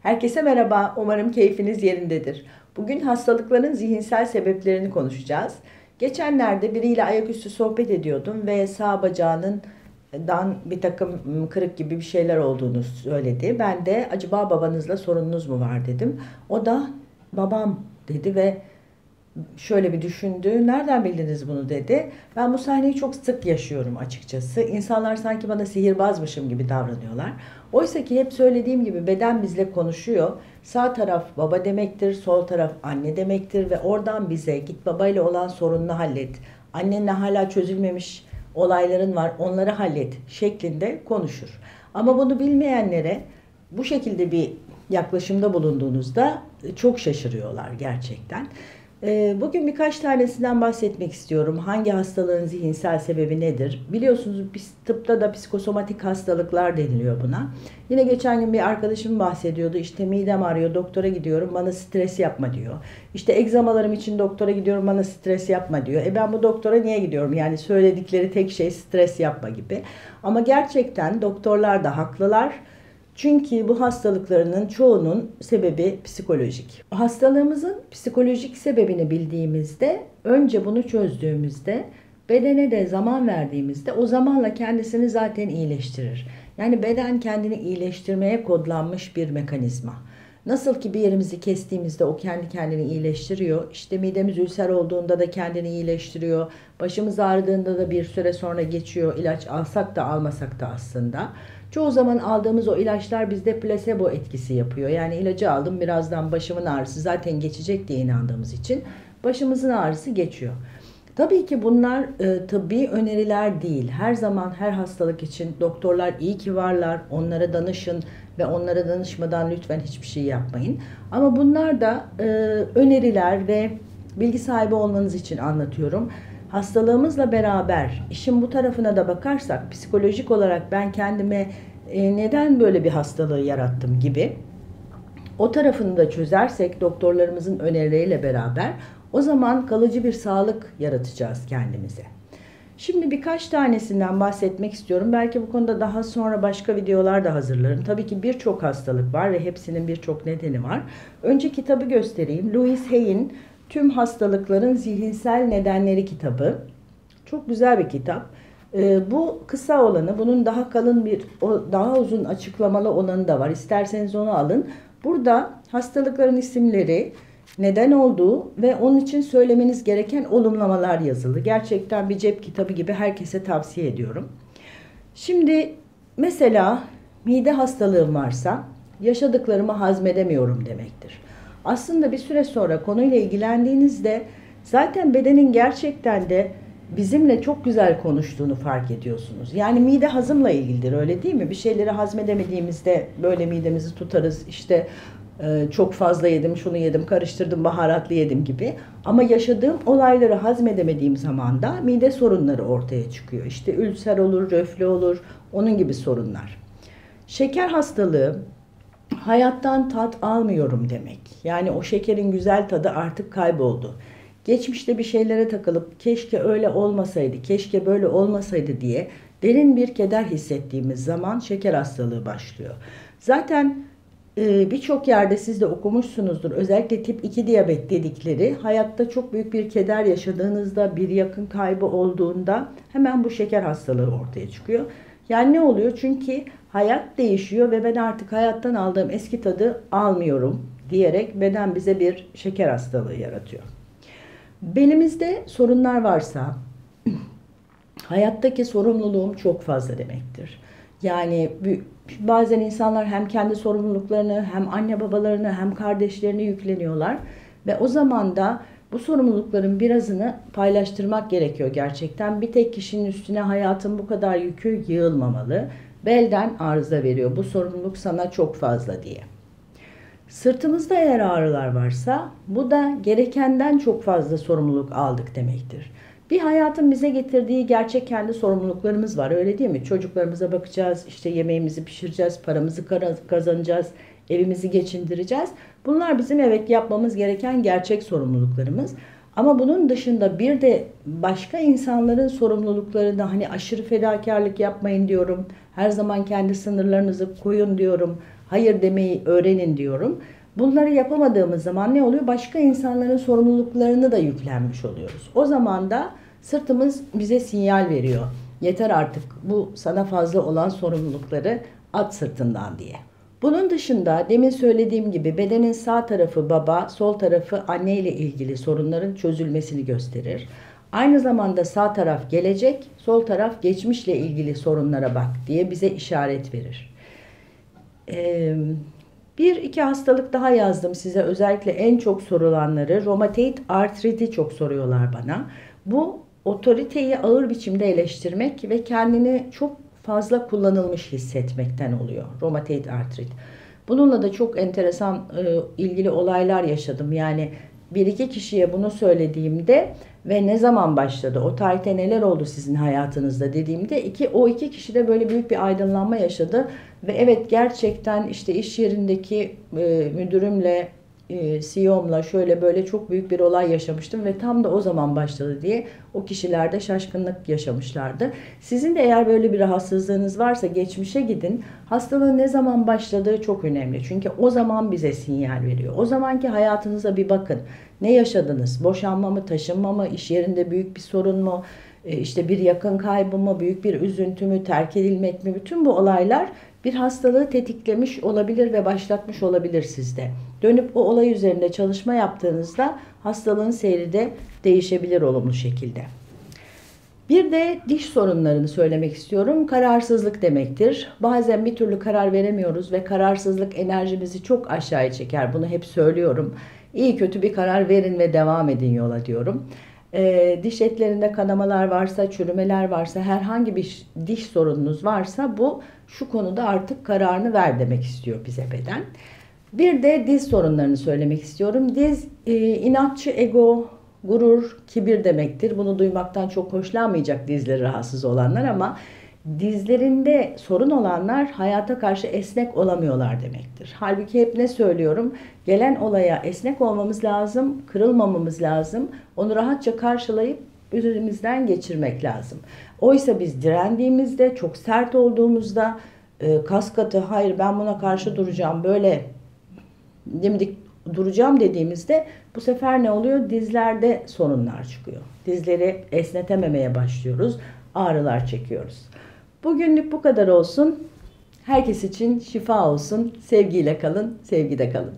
Herkese merhaba, umarım keyfiniz yerindedir. Bugün hastalıkların zihinsel sebeplerini konuşacağız. Geçenlerde biriyle ayaküstü sohbet ediyordum ve sağ bacağının bir takım kırık gibi bir şeyler olduğunu söyledi. Ben de acaba babanızla sorununuz mu var dedim. O da babam dedi ve şöyle bir düşündü. Nereden bildiniz bunu dedi. Ben bu sahneyi çok sık yaşıyorum açıkçası. İnsanlar sanki bana sihirbazmışım gibi davranıyorlar. Oysa ki hep söylediğim gibi beden bizle konuşuyor. Sağ taraf baba demektir, sol taraf anne demektir ve oradan bize git babayla olan sorununu hallet. Annenle hala çözülmemiş olayların var, onları hallet şeklinde konuşur. Ama bunu bilmeyenlere bu şekilde bir yaklaşımda bulunduğunuzda çok şaşırıyorlar gerçekten. Bugün birkaç tanesinden bahsetmek istiyorum. Hangi hastalığın zihinsel sebebi nedir? Biliyorsunuz tıpta da psikosomatik hastalıklar deniliyor buna. Yine geçen gün bir arkadaşım bahsediyordu. İşte midem ağrıyor, doktora gidiyorum, bana stres yapma diyor. İşte egzamalarım için doktora gidiyorum, bana stres yapma diyor. Ben bu doktora niye gidiyorum? Yani söyledikleri tek şey stres yapma gibi. Ama gerçekten doktorlar da haklılar. Çünkü bu hastalıklarının çoğunun sebebi psikolojik. Hastalığımızın psikolojik sebebini bildiğimizde, önce bunu çözdüğümüzde, bedene de zaman verdiğimizde o zamanla kendisini zaten iyileştirir. Yani beden kendini iyileştirmeye kodlanmış bir mekanizma. Nasıl ki bir yerimizi kestiğimizde o kendi kendini iyileştiriyor. İşte midemiz ülser olduğunda da kendini iyileştiriyor. Başımız ağrıdığında da bir süre sonra geçiyor. İlaç alsak da almasak da aslında. Çoğu zaman aldığımız o ilaçlar bizde plasebo etkisi yapıyor. Yani ilacı aldım, birazdan başımın ağrısı zaten geçecek diye inandığımız için başımızın ağrısı geçiyor. Tabii ki bunlar tıbbi öneriler değil. Her zaman her hastalık için doktorlar iyi ki varlar. Onlara danışın ve onlara danışmadan lütfen hiçbir şey yapmayın. Ama bunlar da öneriler ve bilgi sahibi olmanız için anlatıyorum. Hastalığımızla beraber işin bu tarafına da bakarsak, psikolojik olarak ben kendime neden böyle bir hastalığı yarattım gibi o tarafını da çözersek doktorlarımızın önerileriyle beraber o zaman kalıcı bir sağlık yaratacağız kendimize. Şimdi birkaç tanesinden bahsetmek istiyorum. Belki bu konuda daha sonra başka videolar da hazırlarım. Tabii ki birçok hastalık var ve hepsinin birçok nedeni var. Önce kitabı göstereyim. Louise Hay'in Tüm Hastalıkların Zihinsel Nedenleri kitabı. Çok güzel bir kitap. Bu kısa olanı, bunun daha kalın daha uzun açıklamalı olanı da var. İsterseniz onu alın. Burada hastalıkların isimleri, neden olduğu ve onun için söylemeniz gereken olumlamalar yazılı. Gerçekten bir cep kitabı gibi, herkese tavsiye ediyorum. Şimdi mesela mide hastalığım varsa yaşadıklarımı hazmedemiyorum demektir. Aslında bir süre sonra konuyla ilgilendiğinizde zaten bedenin gerçekten de bizimle çok güzel konuştuğunu fark ediyorsunuz. Yani mide hazımla ilgilidir, öyle değil mi? Bir şeyleri hazmedemediğimizde böyle midemizi tutarız. İşte çok fazla yedim, şunu yedim, karıştırdım, baharatlı yedim gibi. Ama yaşadığım olayları hazmedemediğim zaman da mide sorunları ortaya çıkıyor. İşte ülser olur, reflü olur, onun gibi sorunlar. Şeker hastalığı, hayattan tat almıyorum demek. Yani o şekerin güzel tadı artık kayboldu. Geçmişte bir şeylere takılıp keşke öyle olmasaydı, keşke böyle olmasaydı diye derin bir keder hissettiğimiz zaman şeker hastalığı başlıyor. Zaten birçok yerde siz de okumuşsunuzdur. Özellikle tip 2 diyabet dedikleri, hayatta çok büyük bir keder yaşadığınızda, bir yakın kaybı olduğunda hemen bu şeker hastalığı ortaya çıkıyor. Yani ne oluyor? Çünkü hayat değişiyor ve ben artık hayattan aldığım eski tadı almıyorum diyerek beden bize bir şeker hastalığı yaratıyor. Belimizde sorunlar varsa hayattaki sorumluluğum çok fazla demektir. Yani bazen insanlar hem kendi sorumluluklarını, hem anne babalarını, hem kardeşlerini yükleniyorlar ve o zaman da bu sorumlulukların birazını paylaştırmak gerekiyor gerçekten. Bir tek kişinin üstüne hayatın bu kadar yükü yığılmamalı. Belden arıza veriyor, bu sorumluluk sana çok fazla diye. Sırtımızda eğer ağrılar varsa bu da gerekenden çok fazla sorumluluk aldık demektir. Bir hayatın bize getirdiği gerçek kendi sorumluluklarımız var, öyle değil mi? Çocuklarımıza bakacağız, işte yemeğimizi pişireceğiz, paramızı kazanacağız, evimizi geçindireceğiz. Bunlar bizim evet yapmamız gereken gerçek sorumluluklarımız. Ama bunun dışında bir de başka insanların sorumluluklarını, hani aşırı fedakarlık yapmayın diyorum. Her zaman kendi sınırlarınızı koyun diyorum. hayır demeyi öğrenin diyorum. Bunları yapamadığımız zaman ne oluyor? Başka insanların sorumluluklarını da yüklenmiş oluyoruz. O zaman da sırtımız bize sinyal veriyor. Yeter artık, bu sana fazla olan sorumlulukları at sırtından diye. Bunun dışında demin söylediğim gibi bedenin sağ tarafı baba, sol tarafı anne ile ilgili sorunların çözülmesini gösterir. Aynı zamanda sağ taraf gelecek, sol taraf geçmişle ilgili sorunlara bak diye bize işaret verir. Bir iki hastalık daha yazdım size. Özellikle en çok sorulanları, romatoid artriti çok soruyorlar bana. Bu otoriteyi ağır biçimde eleştirmek ve kendini çok fazla kullanılmış hissetmekten oluyor romatoid artrit. Bununla da çok enteresan ilgili olaylar yaşadım. Yani bir iki kişiye bunu söylediğimde ve ne zaman başladı, o tarihte neler oldu sizin hayatınızda dediğimde o iki kişi de böyle büyük bir aydınlanma yaşadı. Ve evet, gerçekten işte iş yerindeki müdürümle, CEO'mla şöyle böyle çok büyük bir olay yaşamıştım ve tam da o zaman başladı diye o kişiler de şaşkınlık yaşamışlardı. Sizin de eğer böyle bir rahatsızlığınız varsa geçmişe gidin. Hastalığın ne zaman başladığı çok önemli. Çünkü o zaman bize sinyal veriyor. O zamanki hayatınıza bir bakın. Ne yaşadınız? Boşanma mı, taşınma mı, iş yerinde büyük bir sorun mu? İşte bir yakın kaybı mı, büyük bir üzüntü mü, terk edilmek mi? Bütün bu olaylar bir hastalığı tetiklemiş olabilir ve başlatmış olabilir sizde. Dönüp o olay üzerinde çalışma yaptığınızda hastalığın seyri de değişebilir olumlu şekilde. Bir de diş sorunlarını söylemek istiyorum. Kararsızlık demektir. Bazen bir türlü karar veremiyoruz ve kararsızlık enerjimizi çok aşağıya çeker. Bunu hep söylüyorum. İyi kötü bir karar verin ve devam edin yola diyorum. Diş etlerinde kanamalar varsa, çürümeler varsa, herhangi bir diş sorununuz varsa bu şu konuda artık kararını ver demek istiyor bize beden. Bir de diz sorunlarını söylemek istiyorum. Diz inatçı, ego, gurur, kibir demektir. Bunu duymaktan çok hoşlanmayacak dizleri rahatsız olanlar ama dizlerinde sorun olanlar hayata karşı esnek olamıyorlar demektir. Halbuki hep ne söylüyorum? Gelen olaya esnek olmamız lazım, kırılmamamız lazım. Onu rahatça karşılayıp üzerimizden geçirmek lazım. Oysa biz direndiğimizde, çok sert olduğumuzda, kas katı, hayır ben buna karşı duracağım, böyle dimdik duracağım dediğimizde bu sefer ne oluyor? Dizlerde sorunlar çıkıyor. Dizleri esnetememeye başlıyoruz. Ağrılar çekiyoruz. Bugünlük bu kadar olsun. Herkes için şifa olsun. Sevgiyle kalın, sevgide kalın.